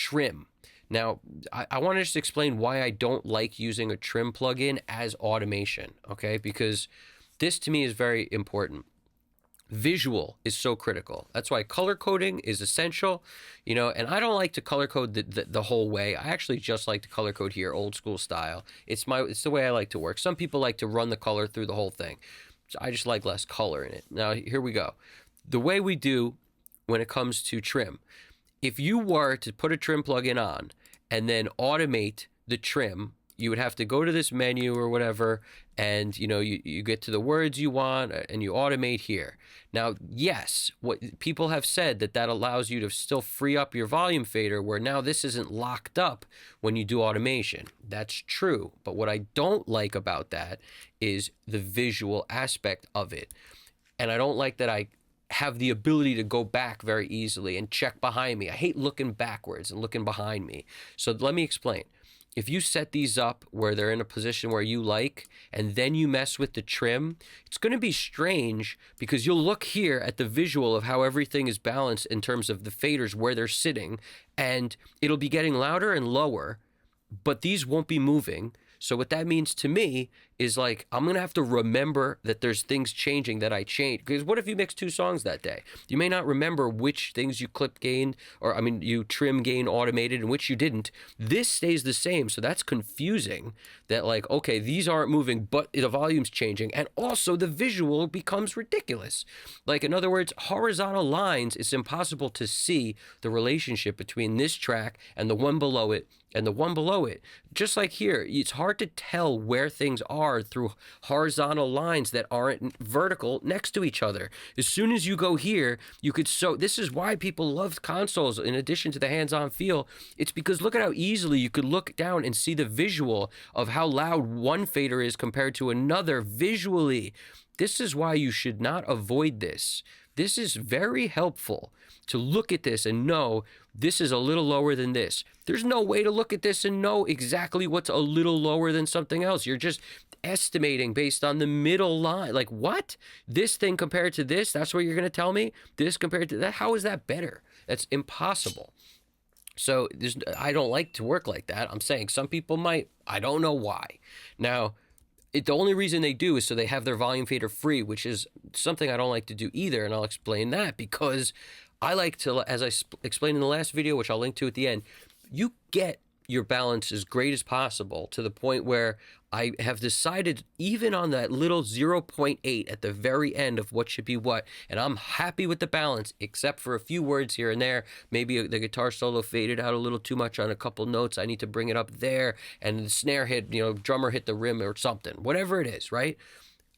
trim. Now, I want to just explain why I don't like using a trim plugin as automation, okay? Because this to me is very important. Visual is so critical. That's why color coding is essential, you know, and I don't like to color code the whole way. I actually just like to color code here, old school style. It's the way I like to work. Some people like to run the color through the whole thing. So I just like less color in it. Now, here we go. The way we do when it comes to trim, if you were to put a trim plugin on and then automate the trim, you would have to go to this menu or whatever, and you know, you get to the words you want and you automate here. Now, yes, what people have said that allows you to still free up your volume fader, where now this isn't locked up when you do automation. That's true, but what I don't like about that is the visual aspect of it. And I don't like that I have the ability to go back very easily and check behind me. I hate looking backwards and looking behind me. So let me explain. If you set these up where they're in a position where you like, and then you mess with the trim, it's going to be strange, because you'll look here at the visual of how everything is balanced in terms of the faders where they're sitting, and it'll be getting louder and lower, but these won't be moving. So what that means to me is, like, I'm going to have to remember that there's things changing that I changed. Because what if you mix two songs that day? You may not remember which things you clip gained, or you trim gain automated and which you didn't. This stays the same. So that's confusing, that like, okay, these aren't moving, but the volume's changing. And also the visual becomes ridiculous. Like, in other words, horizontal lines, it's impossible to see the relationship between this track and the one below it and the one below it. Just like here, it's hard to tell where things are through horizontal lines that aren't vertical next to each other. As soon as you go here, you could this is why people love consoles in addition to the hands-on feel. It's because look at how easily you could look down and see the visual of how loud one fader is compared to another visually. This is why you should not avoid this. This is very helpful to look at this and know this is a little lower than this. There's no way to look at this and know exactly what's a little lower than something else. You're just estimating based on the middle line. Like, what? This thing compared to this, that's what you're going to tell me? This compared to that? How is that better? That's impossible. So I don't like to work like that. I'm saying some people might. I don't know why. Now, the only reason they do is so they have their volume fader free, which is something I don't like to do either, and I'll explain that, because I like to, as I explained in the last video, which I'll link to at the end, you get your balance as great as possible to the point where I have decided, even on that little 0.8 at the very end of what should be what, and I'm happy with the balance, except for a few words here and there. Maybe the guitar solo faded out a little too much on a couple notes. I need to bring it up there, and the snare hit, drummer hit the rim or something, whatever it is, right?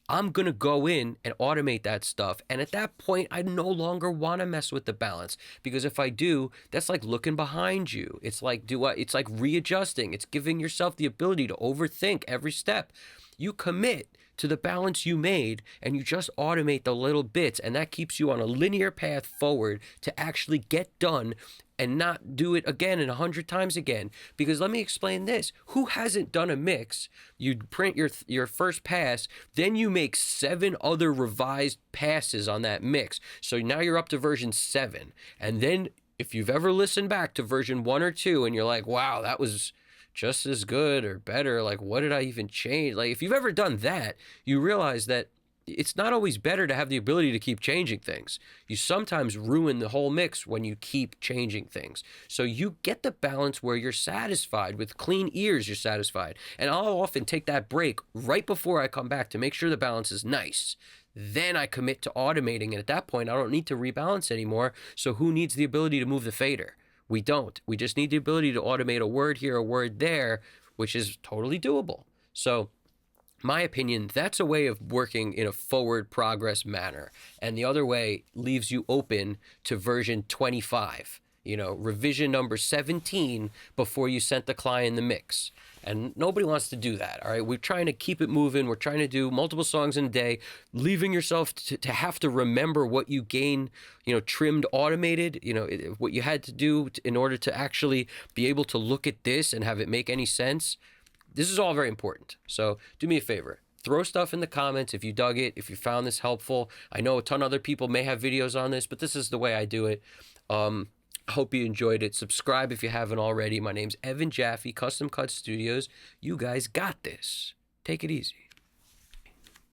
I'm going to go in and automate that stuff. And at that point, I no longer want to mess with the balance, because if I do, that's like looking behind you. It's like it's like readjusting. It's giving yourself the ability to overthink every step. You commit to the balance you made, and you just automate the little bits, and that keeps you on a linear path forward to actually get done and not do it again and 100 times again. Because let me explain this. Who hasn't done a mix? You print your first pass, then you make 7 other revised passes on that mix. So now you're up to version 7. And then if you've ever listened back to version 1 or 2 and you're like, wow, that was just as good or better, like, what did I even change? Like, if you've ever done that, you realize that it's not always better to have the ability to keep changing things. You sometimes ruin the whole mix when you keep changing things. So you get the balance where you're satisfied. With clean ears, you're satisfied. And I'll often take that break right before I come back to make sure the balance is nice. Then I commit to automating, and at that point, I don't need to rebalance anymore. So who needs the ability to move the fader? We don't. We just need the ability to automate a word here, a word there, which is totally doable. So, my opinion, that's a way of working in a forward progress manner. And the other way leaves you open to version 25, revision number 17 before you sent the client the mix. And nobody wants to do that, all right? We're trying to keep it moving. We're trying to do multiple songs in a day, leaving yourself to have to remember what you gained, trimmed, automated, what you had to do in order to actually be able to look at this and have it make any sense. This is all very important. So do me a favor. Throw stuff in the comments if you dug it, if you found this helpful. I know a ton of other people may have videos on this, but this is the way I do it. I hope you enjoyed it. Subscribe if you haven't already. My name's Evan Jaffe, Custom Cut Studios. You guys got this. Take it easy.